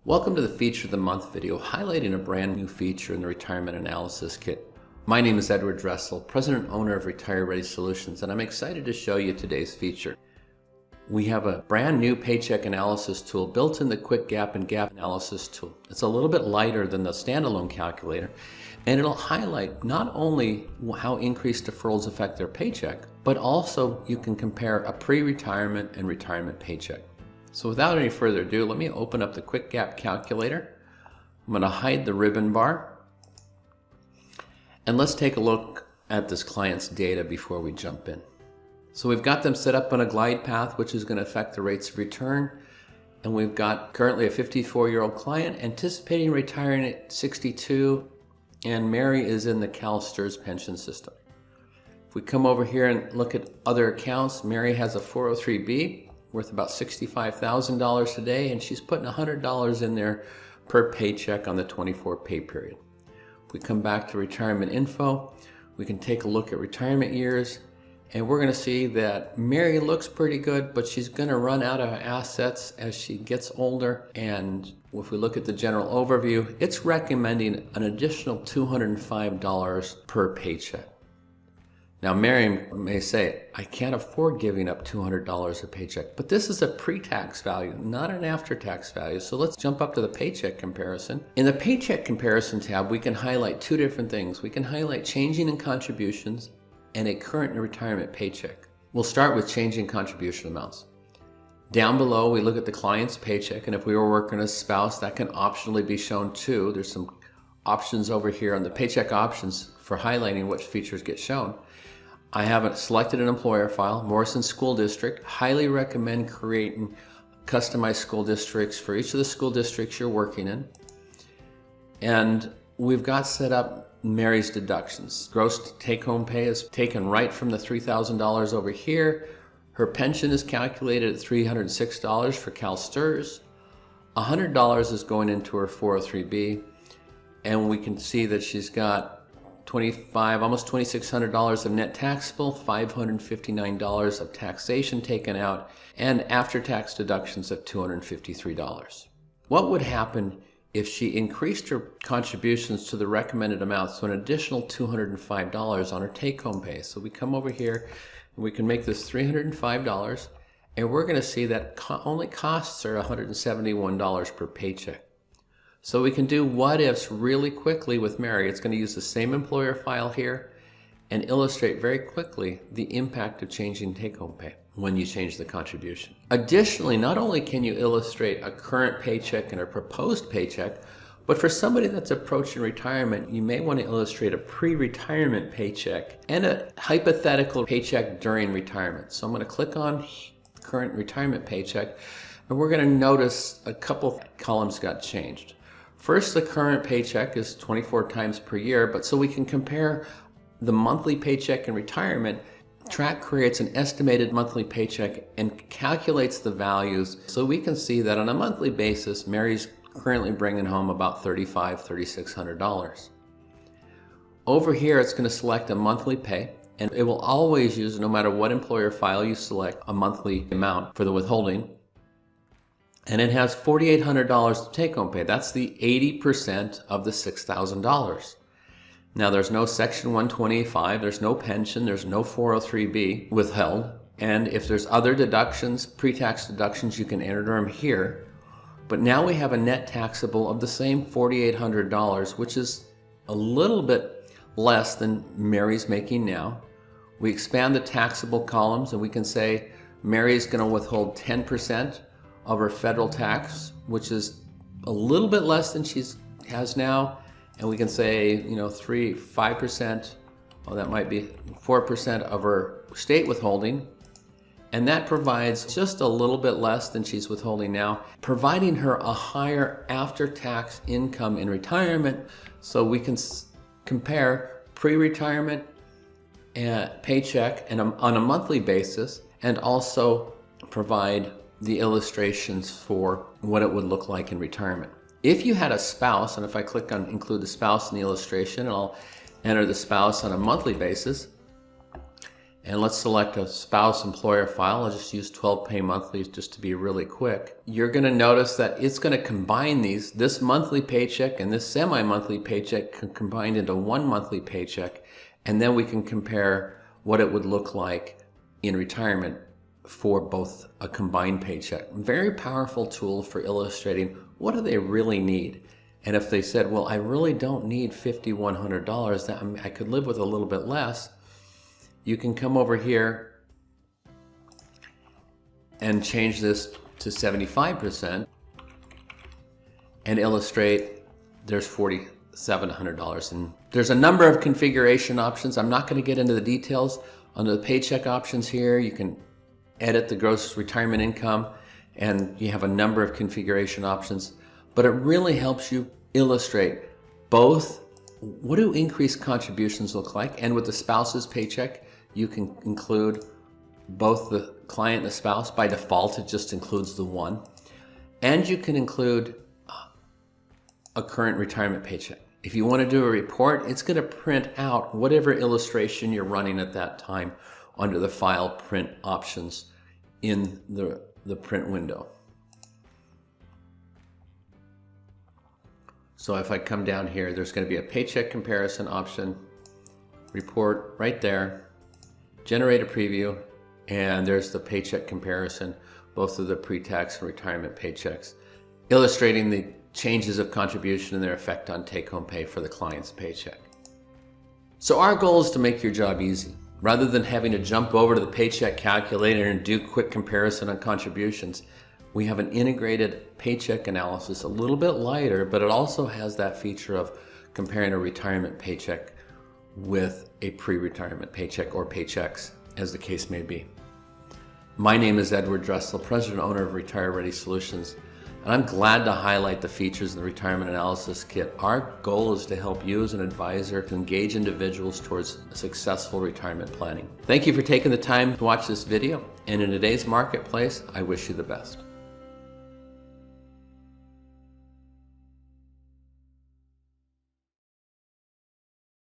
Welcome to the Feature of the Month video highlighting a brand new feature in the Retirement Analysis Kit. My name is Edward Dressel, President and owner of RetireReady Solutions, and I'm excited to show you today's feature. We have a brand new paycheck analysis tool built in the Quick Gap and Gap Analysis tool. It's a little bit lighter than the standalone calculator, and it'll highlight not only how increased deferrals affect their paycheck, but also you can compare a pre-retirement and retirement paycheck. So without any further ado, let me open up the Quick Gap calculator. I'm going to hide the ribbon bar. And let's take a look at this client's data before we jump in. So we've got them set up on a glide path, which is going to affect the rates of return. And we've got currently a 54-year-old client anticipating retiring at 62, and Mary is in the CalSTRS pension system. If we come over here and look at other accounts, Mary has a 403B worth about $65,000 today, and she's putting $100 in there per paycheck on the 24 pay period. If we come back to retirement info, we can take a look at retirement years, and we're going to see that Mary looks pretty good, but she's going to run out of assets as she gets older. And if we look at the general overview, it's recommending an additional $205 per paycheck. Now, Mary may say, I can't afford giving up $200 a paycheck, but this is a pre-tax value, not an after-tax value. So let's jump up to the paycheck comparison. In the paycheck comparison tab, we can highlight two different things. We can highlight changing in contributions and a current and retirement paycheck. We'll start with changing contribution amounts. Down below, we look at the client's paycheck, and if we were working as a spouse, that can optionally be shown too. There's some options over here on the paycheck options for highlighting which features get shown. I haven't selected an employer file. Morrison School District. Highly recommend creating customized school districts for each of the school districts you're working in. And we've got set up Mary's deductions. Gross take-home pay is taken right from the $3,000 over here. Her pension is calculated at $306 for CalSTRS. $100 is going into her 403B. And we can see that she's got almost $2,600 of net taxable, $559 of taxation taken out, and after-tax deductions of $253. What would happen if she increased her contributions to the recommended amounts to an additional $205 on her take-home pay? So we come over here and we can make this $305, and we're going to see that only costs her $171 per paycheck. So we can do what ifs really quickly with Mary. It's going to use the same employer file here and illustrate very quickly the impact of changing take-home pay when you change the contribution. Additionally, not only can you illustrate a current paycheck and a proposed paycheck, but for somebody that's approaching retirement, you may want to illustrate a pre-retirement paycheck and a hypothetical paycheck during retirement. So I'm going to click on current retirement paycheck, and we're going to notice a couple columns got changed. First, the current paycheck is 24 times per year, but so we can compare the monthly paycheck in retirement, TRAK creates an estimated monthly paycheck and calculates the values so we can see that on a monthly basis, Mary's currently bringing home about $3,600. Over here, it's going to select a monthly pay, and it will always use, no matter what employer file you select, a monthly amount for the withholding. And it has $4,800 to take-home pay. That's the 80% of the $6,000. Now, there's no Section 125, there's no pension, there's no 403B withheld. And if there's other deductions, pre-tax deductions, you can enter them here. But now we have a net taxable of the same $4,800, which is a little bit less than Mary's making now. We expand the taxable columns, and we can say Mary's going to withhold 10% of her federal tax, which is a little bit less than she has now. And we can say, 5%, that might be 4% of her state withholding. And that provides just a little bit less than she's withholding now, providing her a higher after-tax income in retirement. So we can compare pre-retirement paycheck and on a monthly basis, and also provide the illustrations for what it would look like in retirement. If you had a spouse, and if I click on include the spouse in the illustration, I'll enter the spouse on a monthly basis, And let's select a spouse employer file. I'll just use 12 pay monthly just to be really quick. You're going to notice that it's going to combine these. This monthly paycheck and this semi-monthly paycheck combined into one monthly paycheck. And then we can compare what it would look like in retirement for both a combined paycheck. Very powerful tool for illustrating what do they really need. And if they said, well, I really don't need $5,100, I could live with a little bit less, you can come over here and change this to 75% and illustrate there's $4,700. And there's a number of configuration options. I'm not going to get into the details. Under the paycheck options here, you can edit the gross retirement income, and you have a number of configuration options. But it really helps you illustrate both what do increased contributions look like, and with the spouse's paycheck, you can include both the client and the spouse. By default, it just includes the one. And you can include a current retirement paycheck. If you want to do a report, it's going to print out whatever illustration you're running at that time under the file print options in the print window. So if I come down here, there's going to be a paycheck comparison option, report right there, generate a preview, and there's the paycheck comparison, both of the pre-tax and retirement paychecks, illustrating the changes of contribution and their effect on take-home pay for the client's paycheck. So our goal is to make your job easy. Rather than having to jump over to the paycheck calculator and do quick comparison on contributions, we have an integrated paycheck analysis, a little bit lighter, but it also has that feature of comparing a retirement paycheck with a pre-retirement paycheck, or paychecks, as the case may be. My name is Edward Dressel, President and owner of RetireReady Solutions, and I'm glad to highlight the features in the Retirement Analysis Kit. Our goal is to help you as an advisor to engage individuals towards successful retirement planning. Thank you for taking the time to watch this video, and in today's marketplace, I wish you the best.